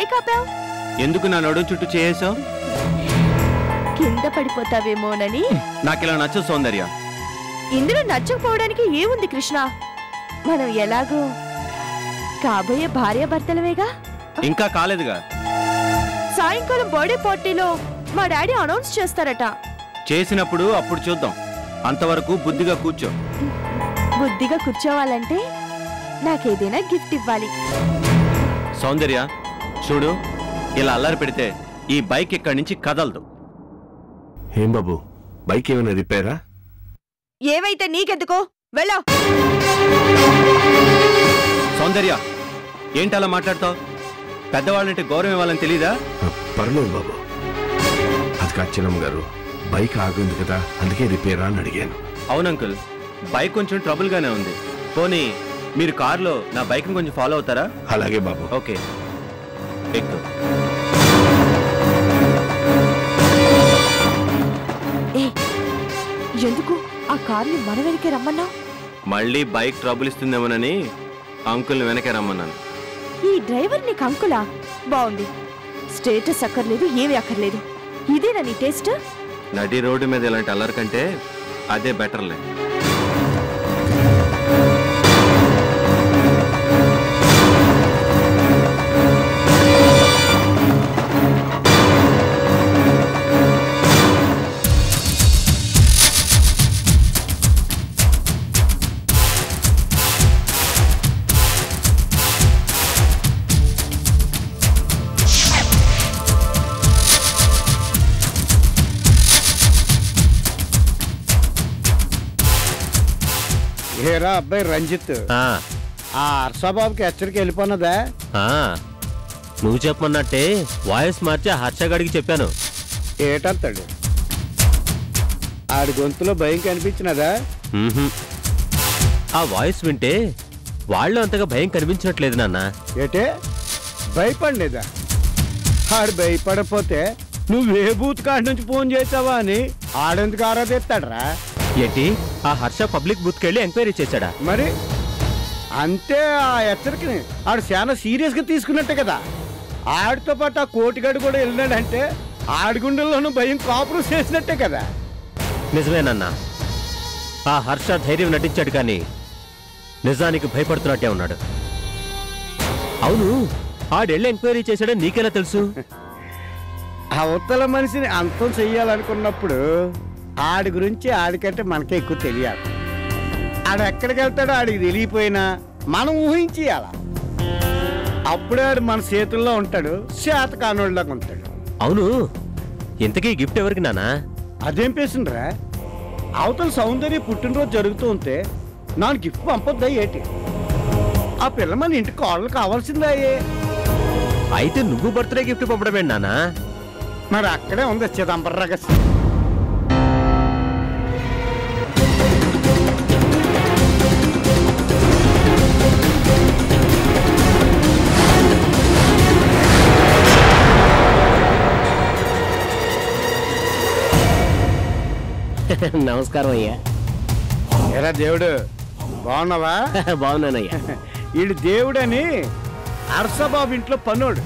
Bike ఆపావు? ఎందుకు నా నడుం చుట్టూ చేసావు? కింద పడిపోతావేమోనని. నాకిలా నచ్చదు సౌందర్య. ఇందులో నచ్చకపోవడానికి ఏముంది కృష్ణ? మనం ఎలాగో కాబోయే భార్యాభర్తలవేగా. ఇంకా కాలేదుగా. సాయంకాలం బర్త్డే పార్టీలో మా డాడీ అనౌన్స్ చేస్తారట. చేసినప్పుడు అప్పుడు చూద్దాం. అంతవరకు బుద్ధిగా కూర్చో. బుద్ధిగా కూర్చోవాలంటే నాకేదైనా గిఫ్ట్ ఇవ్వాలి. సౌందర్య చూడు, ఇలా అల్లరి పెడితే ఈ బైక్ ఇక్కడి నుంచి కదలదు. ఏం బాబు, బైక్ ఏమైనా రిపేరా? ఏవైతే నీకెందుకో, వెళ్ళో. సౌందర్య ఏంటి అలా మాట్లాడతావు? పెద్దవాళ్ళంటే గౌరవం ఇవ్వాలని తెలీదా? పర్లేదు బాబు, అది కాదు చిన్నమ్మ గారు, బైక్ ఆగింది కదా, అందుకే రిపేరా అని అడిగాను. అవును అంకుల్, బైక్ కొంచెం ట్రబుల్ గానే ఉంది. పోనీ మీరు కారులో నా బైక్ కొంచెం ఫాలో అవుతారా? అలాగే బాబు. ఓకే ఎక్కు. ఎందుకు ఆ కార్ని మన వెనకే రమ్మన్నా? మళ్ళీ బైక్ ట్రబుల్ ఇస్తుందేమోనని అంకుల్ని వెనకే రమ్మన్నాను. ఈ డ్రైవర్ నీకు అంకులా? బాగుంది. స్టేటస్ అక్కర్లేదు, ఏమి అక్కర్లేదు. ఇదేనా నీ టేస్ట్? నడి రోడ్డు మీద ఇలాంటి అల్లరి కంటే అదే బెటర్లే. ఏరా అబ్బాయి రంజిత్, ఆ హర్షబాబుకి హెచ్చరిక వెళ్ళిపోన్నదా? నువ్వు చెప్పమన్నట్టే వాయిస్ మార్చి హర్షగాడికి చెప్పాను. ఏటంతాడు? ఆడి గొంతులో భయం కనిపించినదా? ఆ వాయిస్ వింటే వాళ్ళు అంతగా భయం కనిపించినట్లేదు నాన్న. ఏటే భయపడలేదా? ఆడు భయపడపోతే నువ్వే బూత్ కాడి నుంచి ఫోన్ చేసావా అని ఆడెందుకు ఆరాధిస్తాడరా? ఏంటి, ఆ హర్ష పబ్లిక్ బూత్కి వెళ్ళి ఎంక్వైరీ చేశాడా? మరి అంతే. ఆ హెచ్చరికని ఆడు చాలా సీరియస్ గా తీసుకున్నట్టే కదా. ఆడితో పాటు ఆ కోటిగాడు కూడా వెళ్ళినాడంటే ఆడి గుండెల్లోనూ భయం కాపురం చేసినట్టే కదా. నిజమేనన్నా, ఆ హర్ష ధైర్యం నటించాడు కానీ నిజానికి భయపడుతున్నట్టే ఉన్నాడు. అవును, ఆడెళ్ళి ఎంక్వైరీ చేశాడని నీకెలా తెలుసు? అవతల మనిషిని అంతం చెయ్యాలనుకున్నప్పుడు ఆడి గురించి ఆడికంటే మనకే ఎక్కువ తెలియాలి. ఆడు ఎక్కడికి వెళ్తాడో ఆడికి తెలియపోయినా మనం ఊహించేయాల. అప్పుడే ఆడు మన చేతుల్లో ఉంటాడు, చేత కానోళ్ళగా ఉంటాడు. అవును, ఇంతకీ గిఫ్ట్ ఎవరికి నానా? అదేం పేసిండ్రా, అవతల సౌందర్య పుట్టినరోజు జరుగుతూ ఉంటే నాకు గిఫ్ట్ పంపొద్దా ఏటి? ఆ పిల్ల మన ఇంటి కాళ్ళు కావాల్సిందా? అయితే నువ్వు బర్త్డే గిఫ్ట్ పంపడమే నానా? మరి అక్కడే ఉంది చిదంబర రహస్యం. నమస్కారం అయ్యా. ఎరా దేవుడు, బాగున్నావా? బాగున్నానయ్యా. వీడు దేవుడని హర్షబాబు ఇంట్లో పన్నోడు,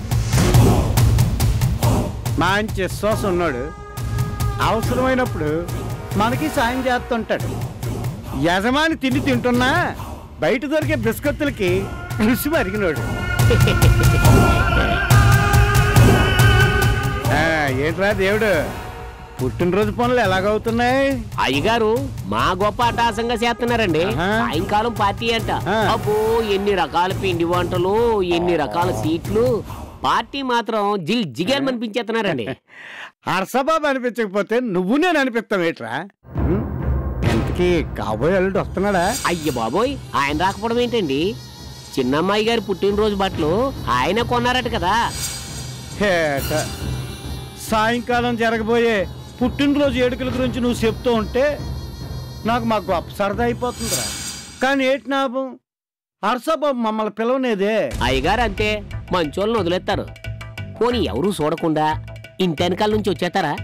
మంచి విశ్వాసం ఉన్నాడు. అవసరమైనప్పుడు మనకి సాయం చేస్తుంటాడు. యజమాని తిండి తింటున్నా బయట దొరికే బిస్కత్తులకి రుచి మరిగినోడు. ఏంట్రా దేవుడు, పుట్టినరోజు పనులు ఎలాగవుతున్నాయి? అయ్యగారు మా గొప్ప అటాసంగా చేస్తున్నారండి. సాయంకాలం పార్టీ అంట. అబ్బో, ఎన్ని రకాల పిండి వంటలు, ఎన్ని రకాల సీట్లు. పార్టీ మాత్రం జిల్ జిగేల్ అనిపించేస్తున్నారండి. హర్షబాబు అనిపించకపోతే నువ్వు నేను అనిపిస్తాం ఏట్రా? ఎంతకీ కాబోయే అల్లుడు వస్తున్నాడా? అయ్య బాబోయ్, ఆయన రాకపోవడం ఏంటండి? చిన్నమ్మాయి గారి పుట్టినరోజు బట్టలు ఆయన కొన్నారట కదా. సాయంకాలం జరగబోయే పుట్టినరోజు వేడుకల గురించి నువ్వు చెప్తూ ఉంటే నాకు మా గొప్ప సరదా అయిపోతుందిరా. కానీ ఏటి నాభం, హర్షబాబు మమ్మల్ని పిలవనేదే. అయ్యగారు అంతే, మంచోళ్ళని వదిలేస్తారు. పోనీ ఎవరూ చూడకుండా ఇంటి వెనకాల నుంచి వచ్చేస్తారా?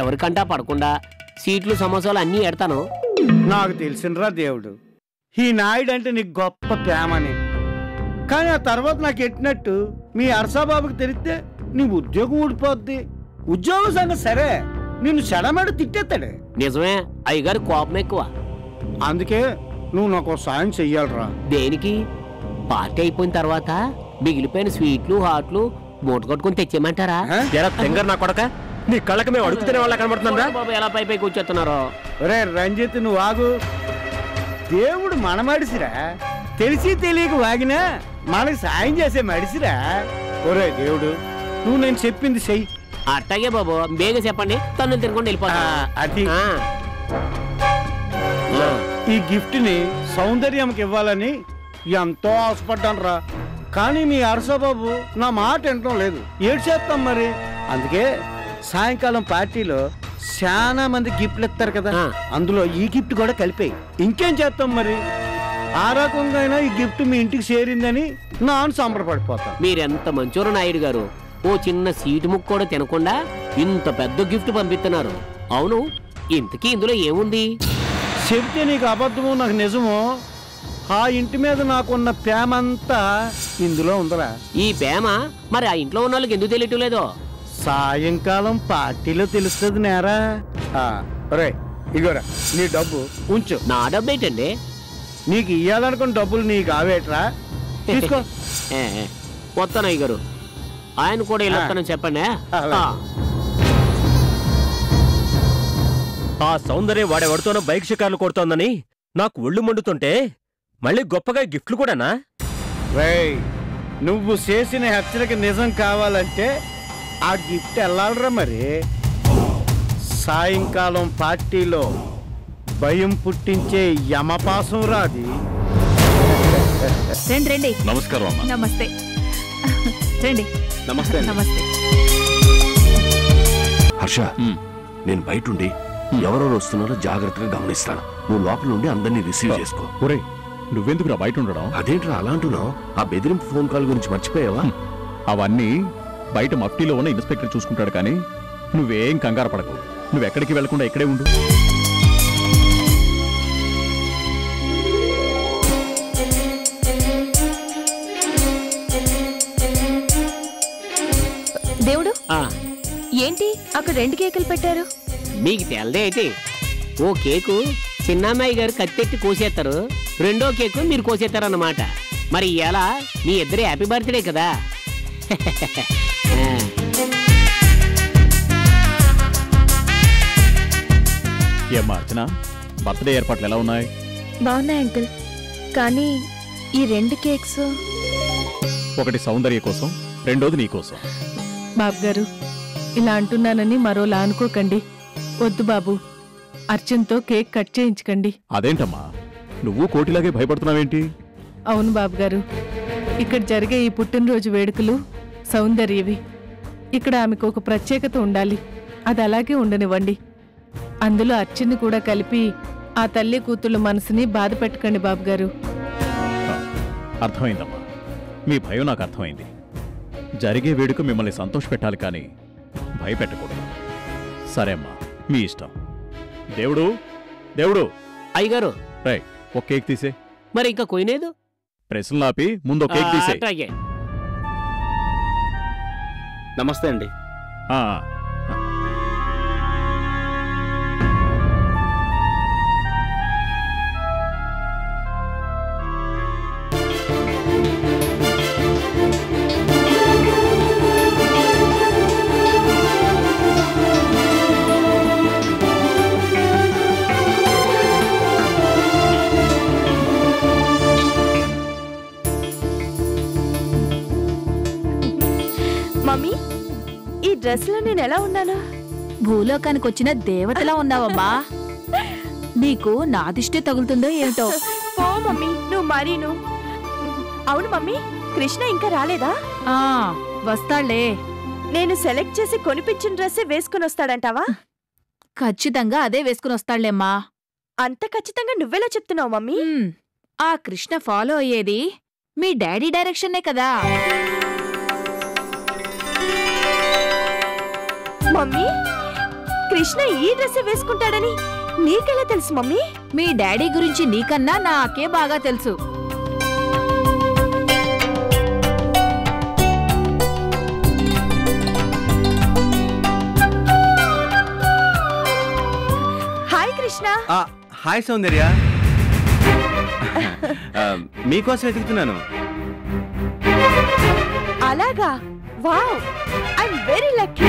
ఎవరికంటా పడకుండా సీట్లు సమోసాలు అన్నీ ఎడతాను. నాకు తెలిసినరా దేవుడు, ఈ నాయుడు అంటే నీకు గొప్ప ప్రేమని. కానీ ఆ తర్వాత నాకు ఎట్టినట్టు మీ అరసాబాబుకి తెలిస్తే నీ ఉద్యోగం ఊడిపోద్ది. ఉద్యోగం సంగతి సరే, నిన్ను చెడమేడ తిట్టేస్తాడు. నిజమే, అయ్యగారు కోపం ఎక్కువ. అందుకే నువ్వు నాకు సాయం చెయ్యాలరా. దేనికి? పార్టీ అయిపోయిన తర్వాత మిగిలిపోయిన స్వీట్లు హాట్లు మూట కొట్టుకుని తెచ్చేయమంటారా? నా కొడక, నీ కళ్ళకి మేము అడుగుతున్న వాళ్ళ కనబడుతుందా? బాబు ఎలా పై పైకి వచ్చేస్తున్నారో. ఒరే రంజిత్, నువ్వు ఆగు. దేవుడు మన మడిసిరా, తెలిసి తెలియక వాగినా మనకి సాయం చేసే మడిసిరా. ఒరే దేవుడు, నువ్వు నేను చెప్పింది చెయ్యి. అట్టాగే బాబు, బేగ చెప్పండి, తన్ను తినకుండా వెళ్ళిపోతా. అది ఈ గిఫ్ట్ ని సౌందర్యంకి ఇవ్వాలని ఎంతో ఆశపడ్డాను రా. కానీ మీ అరసబాబు నా మాట వినటం లేదు. ఏడు చేస్తాం మరి. అందుకే సాయంకాలం పార్టీలో చాలా మంది గిఫ్ట్లు ఇస్తారు కదా, అందులో ఈ గిఫ్ట్ కూడా కలిపాయి. ఇంకేం చేస్తాం మరి. ఆ రకంగా అయినా ఈ గిఫ్ట్ మీ ఇంటికి చేరిందని నాన్న సంబరపడిపోతాను. మీరెంత మంచోరు నాయుడు గారు. ఓ చిన్న సీటు ముక్క కూడా తినకుండా ఇంత పెద్ద గిఫ్ట్ పంపిస్తున్నారు. అవును, ఇంతకీ ఇందులో ఏముంది? చెబితే నీకు అబద్ధమో నాకు నిజమో, ఆ ఇంటి మీద నాకున్న ప్రేమంతా ఇందులో ఉందరా. ఈ ప్రేమ మరి ఆ ఇంట్లో ఉన్న వాళ్ళకి ఎందుకు తెలియటం లేదో? సాయంకాలం పార్టీలో తెలుస్తుంది నేరా. రే ఇగోరా, నీ డబ్బు ఉంచు. నా డబ్బు ఏంటండి? నీకు ఇయ్యాలనుకున్న డబ్బులు నీకు ఆవేట్రా, తీసుకో. వస్తాను అయ్య గారు, ఆయన కూడా ఇలా చెప్పండి. ఆ సౌందర్య వాడెవడితోనో బైక్ షికార్లు కొడుతోందని నాకు ఒళ్ళు మండుతుంటే మళ్ళీ గొప్పగా గిఫ్ట్లు కూడానా? రేయ్, నువ్వు చేసిన హత్యలకి నిజం కావాలంటే ఆ గిఫ్ట్ వెళ్ళాలరా మరి. సాయంకాలం పార్టీలో భయం పుట్టించే యమపాసం రాది. రండి రండి. నమస్కారం అమ్మా. నమస్తే. రండి. నమస్తే. నమస్తే. హర్ష, నేను బయటుండి ఎవరెవరు వస్తున్నారో జాగ్రత్తగా గమనిస్తాను. నువ్వు లోపల నుండి అందరినీ రిసీవ్ చేసుకో. ఒరేయ్, నువ్వెందుకు బయట ఉండడం? అదేంట్రా అలా అంటున్నావు? ఆ బెదిరింపు ఫోన్ కాల్ గురించి మర్చిపోయావా? అవన్నీ బయట మఫ్టీలో ఉన్న ఇన్స్పెక్టర్ చూసుకుంటాడు. కానీ నువ్వేం కంగారు పడకు. నువ్వెక్కడికి వెళ్లకుండా ఇక్కడే ఉండు. దేవుడు, ఏంటి అక్కడ 2 కేకులు పెట్టారు? మీకు తెల్లదే అయితే ఓ కేకు చిన్నమ్మాయి గారు కత్తెట్టి కోసేస్తారు, రెండో కేకు మీరు కోసేస్తారు అన్నమాట. మరి ఇలా మీ ఇద్దరు హ్యాపీ బర్త్డే కదా. ఏమ్మా అర్చన, బర్త్డే ఏర్పాట్లు ఎలా ఉన్నాయి? బాగున్నాయి అంకుల్, కానీ ఈ 2 కేక్స్, ఒకటి సౌందర్య కోసం, రెండోది నీకోసం. బాబు గారు, ఇలా అంటున్నానని మరోలా అనుకోకండి. వద్దు బాబు, అర్చనతో కేక్ కట్ చేయించకండి. అదేంటమ్మా, నువ్వు కోటిలాగే భయపడుతున్నావేంటి? అవును బాబు గారు, ఇక్కడ జరిగే ఈ పుట్టినరోజు వేడుకలు సౌందర్యవి. ఇక్కడ ఆమెకు ఒక ప్రత్యేకత ఉండాలి, అది అలాగే ఉండనివ్వండి. అందులో అర్చన్ని కూడా కలిపి ఆ తల్లి కూతుళ్ళ మనసుని బాధ పెట్టకండి బాబు గారు. అర్థమైందమ్మా, మీ భయం నాకు అర్థమైంది. జరిగే వేడుక మిమ్మల్ని సంతోషపెట్టాలి కానీ భయపెట్టకూడదు. సరే అమ్మా, మీ ఇష్టం. దేవుడు, దేవుడు. అయ్యగారు, రై, ఒక కేక్ తీసే. మరి ఇంకా కొయ్యలేదు? ప్రశ్నలు ఆపి ముందు ఒక కేక్ తీసే. నమస్తే అండి. మమ్మీ, ఈ డ్రెస్ లో నేను ఎలా ఉన్నాను? భూలోకానికి వచ్చిన దేవతలా ఉన్నావమ్మా. నీకు నా దిష్టి తగులుతుందో ఏమిటో. ఓ మమ్మీ, నువ్వు మరీను. అవును మమ్మీ, కృష్ణ ఇంకా రాలేదా? వస్తాళ్లే. నేను సెలెక్ట్ చేసి కొనిపించిన డ్రెస్సే వేసుకుని వస్తాడంటావా? ఖచ్చితంగా అదే వేసుకుని వస్తాళ్లేమ్మా. అంత ఖచ్చితంగా నువ్వెలా చెప్తున్నావు మమ్మీ? ఆ కృష్ణ ఫాలో అయ్యేది మీ డాడీ డైరెక్షన్నే కదా. మమ్మీ, కృష్ణ ఈ డ్రెస్ వేసుకుంటాడని నీకెలా తెలుసు మమ్మీ? మీ డాడీ గురించి నీకన్నా నాకే బాగా తెలుసు. కృష్ణ. హాయ్ సౌందర్య. మీకోసం వెతుకుతున్నాను. అలాగా? Wow, I'm very lucky.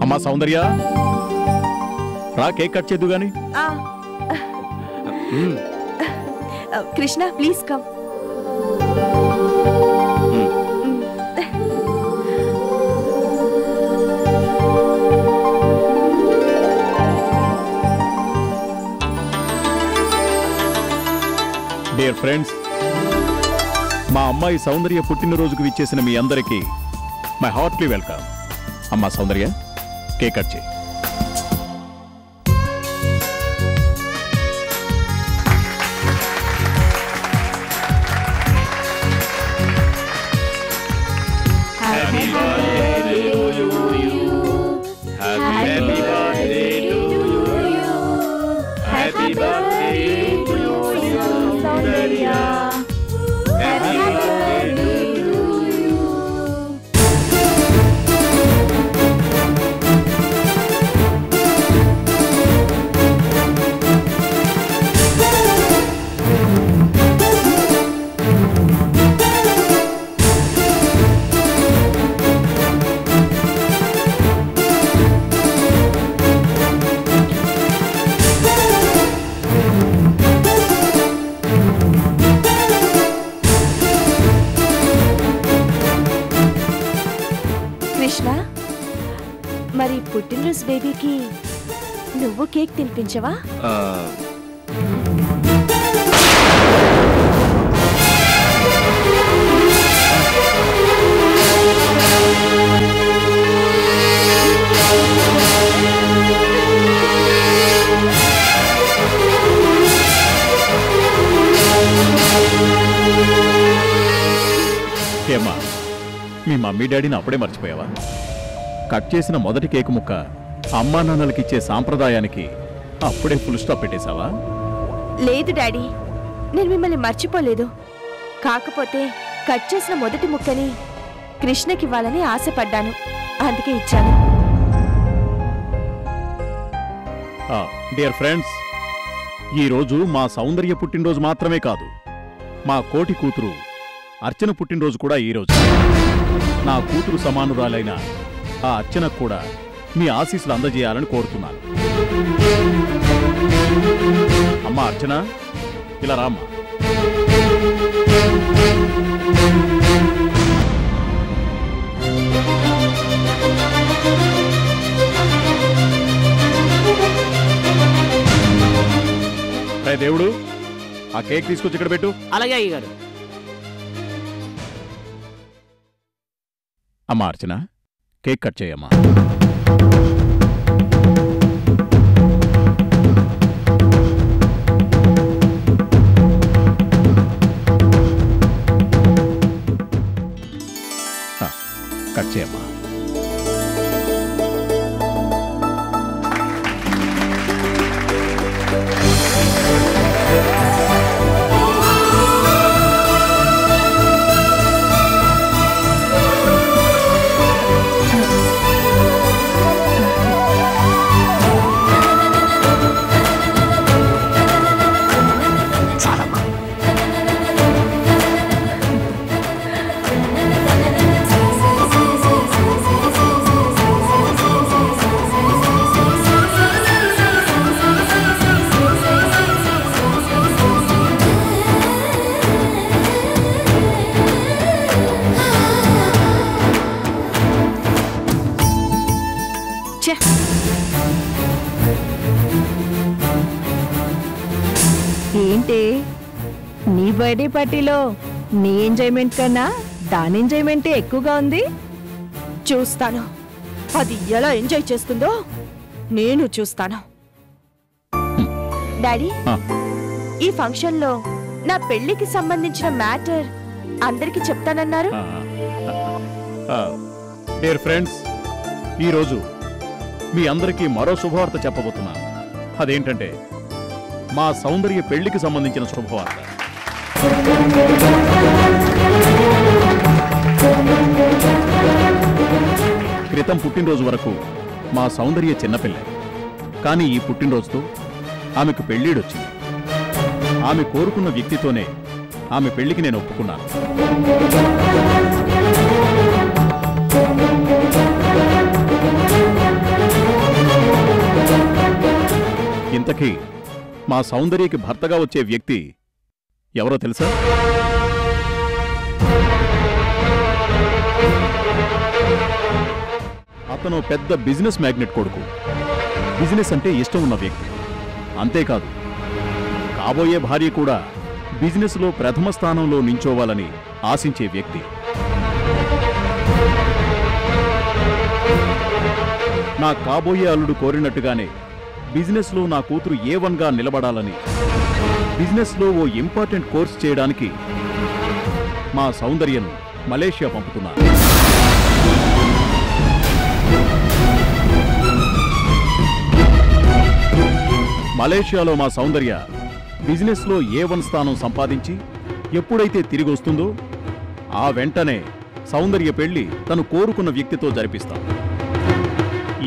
అమ్మా సౌందర్య, రా కేక్ కట్ చేద్దు గాని. Krishna please come. Dear friends, మా అమ్మాయి సౌందర్య పుట్టినరోజుకు విచ్చేసిన మీ అందరికీ మై హార్ట్లీ వెల్కమ్. అమ్మా సౌందర్య, కేక్ కట్ చేయి. కృష్ణ, మరి పుట్టినరోజు బేబీకి నువ్వు కేక్ తినిపించవా? ఏమ్మా, మీ మమ్మీ డాడీని అప్పుడే మర్చిపోయావా? కట్ చేసిన మొదటి కేకు ముక్క అమ్మా నాన్నలకిచ్చే సాంప్రదాయానికి అప్పుడే ఫుల్ స్టాప్ పెట్టేశావా? లేదు డాడీ, నేను మిమ్మల్ని మర్చిపోలేదు. కాకపోతే కట్ చేసిన మొదటి ముక్కని కృష్ణకివ్వాలని ఆశపడ్డాను, అందుకే ఇచ్చాను. డియర్ ఫ్రెండ్స్, ఈరోజు మా సౌందర్య పుట్టినరోజు మాత్రమే కాదు, మా కోటి కూతురు అర్చన పుట్టినరోజు కూడా ఈరోజు. నా కూతురు సమానురాలైన ఆ అర్చనకు కూడా మీ ఆశీస్సులు అందజేయాలని కోరుతున్నాను. అమ్మా అర్చన, ఇలా రామ్మా. రే దేవుడు, ఆ కేక్ తీసుకొచ్చి ఇక్కడ పెట్టు. అలాగే అయ్యగారు. అమ్మా అర్చన, కేక్ కట్ చేయమ్మా. కట్ చేయమ్మా. ఏంటి నీ బర్త్డే పార్టీలో నీ ఎంజాయ్మెంట్ కన్నా దాని ఎంజాయ్మెంటే ఎక్కువగా ఉంది? చూస్తాను అది ఎలా ఎంజాయ్ చేస్తుందో, నేను చూస్తాను. డాడీ, ఈ ఫంక్షన్ లో నా పెళ్లికి సంబంధించిన మ్యాటర్ అందరికి చెప్తానన్నారు. డియర్ ఫ్రెండ్స్, ఈరోజు మీ అందరికీ మరో శుభవార్త చెప్పబోతున్నాను. అదేంటంటే మా సౌందర్య పెళ్లికి సంబంధించిన శుభవార్త. క్రితం పుట్టినరోజు వరకు మా సౌందర్య చిన్నపిల్ల. కానీ ఈ పుట్టినరోజుతో ఆమెకు పెళ్ళీడొచ్చింది. ఆమె కోరుకున్న వ్యక్తితోనే ఆమె పెళ్లికి నేను ఒప్పుకున్నాను. ఇంతకీ మా సౌందర్యకి భర్తగా వచ్చే వ్యక్తి ఎవరో తెలుసా? అతను పెద్ద బిజినెస్ మ్యాగ్నెట్ కొడుకు. బిజినెస్ అంటే ఇష్టం ఉన్న వ్యక్తి. అంతేకాదు, కాబోయే భార్య కూడా బిజినెస్లో ప్రథమ స్థానంలో నించోవాలని ఆశించే వ్యక్తి. నా కాబోయే అల్లుడు కోరినట్టుగానే బిజినెస్లో నా కూతురు A1గా నిలబడాలని బిజినెస్లో ఓ ఇంపార్టెంట్ కోర్స్ చేయడానికి మా సౌందర్యను మలేషియా పంపుతున్నాను. మలేషియాలో మా సౌందర్య బిజినెస్లో A1 స్థానం సంపాదించి ఎప్పుడైతే తిరిగి వస్తుందో ఆ వెంటనే సౌందర్య పెళ్లి తను కోరుకున్న వ్యక్తితో జరిపిస్తాం.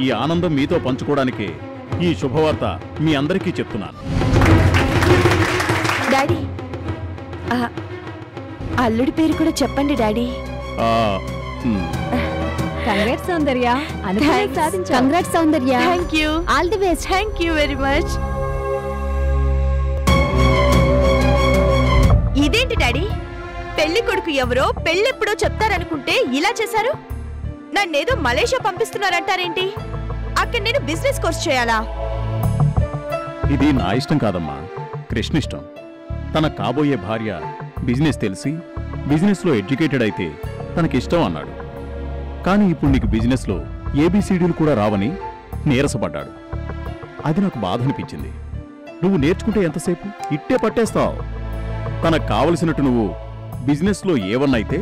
ఈ ఆనందం మీతో పంచుకోవడానికే ఈ శుభవార్త మీ అందరికీ చెప్తున్నాను. డాడీ, అల్లుడి పేరు కూడా చెప్పండి డాడీ. కంగ్రాట్స్ సౌందర్య, అనుకున్నది సాధించావు. Congrats Soundarya. Thank you. All the best. Thank you very much. ఇదేంటి డాడీ, పెళ్లి కొడుకు ఎవరో పెళ్ళెప్పుడో చెప్తారనుకుంటే ఇలా చేశారు? నన్నేదో మలేషియా పంపిస్తున్నారంటారేంటి? అక్కడ నేను బిజినెస్ కోర్స్ చేయాలా? ఇది నా ఇష్టం కాదమ్మా, కృష్ణ ఇష్టం. తన కాబోయే భార్య బిజినెస్ తెలిసి బిజినెస్లో ఎడ్యుకేటెడ్ అయితే తనకిష్టం అన్నాడు. కానీ ఇప్పుడు నీకు బిజినెస్లో ABCDలు కూడా రావని నీరసపడ్డాడు. అది నాకు బాధ అనిపించింది. నువ్వు నేర్చుకుంటే ఎంతసేపు ఇట్టే పట్టేస్తావు. తనకు కావలసినట్టు నువ్వు బిజినెస్లో A1 అయితే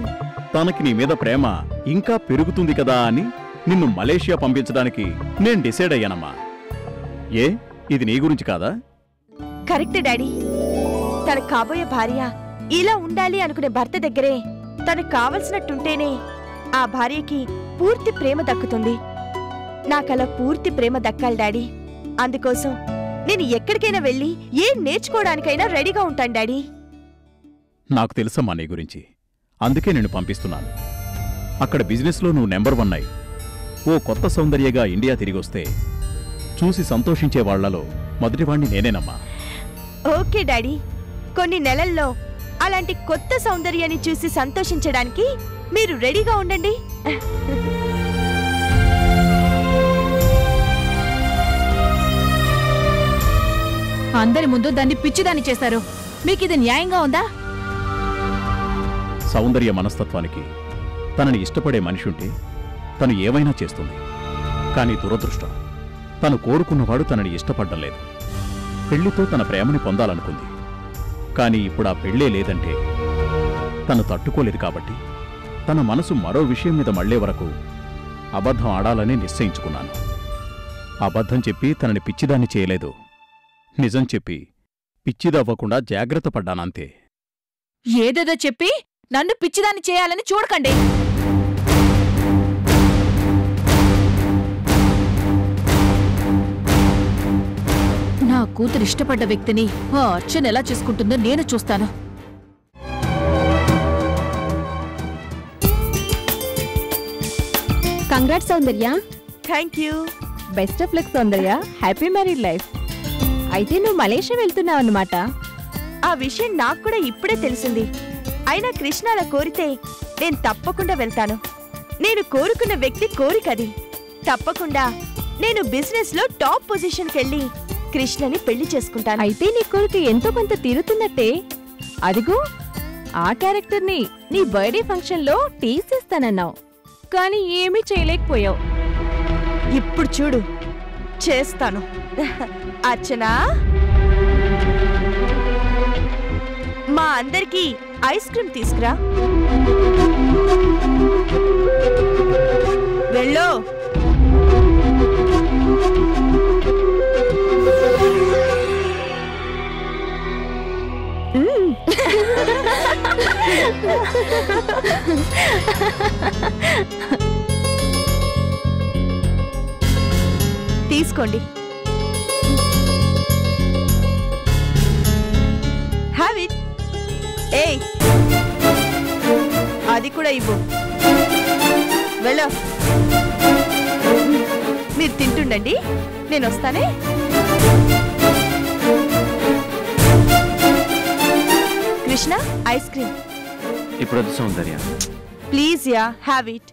తనకి నీ మీద ప్రేమ ఇంకా పెరుగుతుంది కదా అని నిన్ను మలేషియా పంపించడానికి నేను డిసైడ్ అయ్యానమ్మా. ఇది నీ గురించి కాదా? Correct daddy. తన కాబోయే భార్య ఇలా ఉండాలి అనుకునే భర్త దగ్గరే తనకు కావలసినట్టుంటేనే ఆ భార్యకి పూర్తి ప్రేమ దక్కుతుంది. నాకలా పూర్తి ప్రేమ దక్కాలి డాడీ. అందుకోసం నేను ఎక్కడికైనా వెళ్ళి ఏం నేర్చుకోవడానికైనా రెడీగా ఉంటాను డాడీ. నాకు తెలుసమ్మా నీ గురించి, అందుకే నేను పంపిస్తున్నాను. అక్కడ బిజినెస్లో నువ్వు నెంబర్ 1 అయి ఓ కొత్త సౌందర్యగా ఇండియా తిరిగొస్తే చూసి సంతోషించే వాళ్లలో మొదటివాణ్ణి నేనేనమ్మా. ఓకే డాడీ, కొన్ని నెలల్లో అలాంటి కొత్త సౌందర్యాన్ని చూసి సంతోషించడానికి మీరు రెడీగా ఉండండి. అందరి ముందు దాన్ని పిచ్చిదాన్ని చేశారు. మీకిది న్యాయంగా ఉందా? సౌందర్య మనస్తత్వానికి తనని ఇష్టపడే మనిషి ఉంటే తను ఏమైనా చేస్తుంది. కానీ దురదృష్టం, తను కోరుకున్నవాడు తనని ఇష్టపడ్డం లేదు. పెళ్లితో తన ప్రేమని పొందాలనుకుంది. కానీ ఇప్పుడు ఆ పెళ్లే లేదంటే తను తట్టుకోలేదు. కాబట్టి తన మనసు మరో విషయం మీద మళ్లే వరకు అబద్ధం ఆడాలని నిశ్చయించుకున్నాను. అబద్ధం చెప్పి తనని పిచ్చిదాన్ని చేయలేదు. నిజం చెప్పి పిచ్చిదవ్వకుండా జాగ్రత్త పడ్డానంతే. ఏదేదో చెప్పి నన్ను పిచ్చిదాన్ని చేయాలని చూడకండి. నా కూతురు ఇష్టపడ్డ వ్యక్తిని ఆ అర్చన ఎలా చేసుకుంటుందో నేను చూస్తాను. Congrats Soundarya. Thank you. Best of luck Soundarya. Happy married life. అయితే నువ్వు మలేషియా వెళ్తున్నావు అన్నమాట. ఆ విషయం నాకు కూడా ఇప్పుడే తెలిసింది. అయినా కృష్ణ అలా కోరితే నేను తప్పకుండా వెళ్తాను. నేను కోరుకున్న వ్యక్తి కోరికది. తప్పకుండా నేను బిజినెస్ లో టాప్ పొజిషన్కి వెళ్ళి కృష్ణని పెళ్లి చేసుకుంటాను. అయితే నీ కోరిక ఎంతో కొంత తీరుతున్నట్టే. అదిగో ఆ క్యారెక్టర్ని నీ బర్త్డే ఫంక్షన్ లో తీసేస్తానన్నావు, కానీ ఏమీ చేయలేకపోయావు. ఇప్పుడు చూడు, చేస్తాను. అర్చనా, మా అందరికీ ఐస్ క్రీమ్ తీసుకురా. వెళ్ళు. తీసుకోండి. Have it. ఏయ్, అది కూడా ఇవ్వు. వెళ్ళ. మీరు తింటుండండి, నేను వస్తానే. Krishna, ice cream. ఇప్పుడు వద్దు సౌందర్య. ప్లీజ్ యా, హ్యావ్ ఇట్.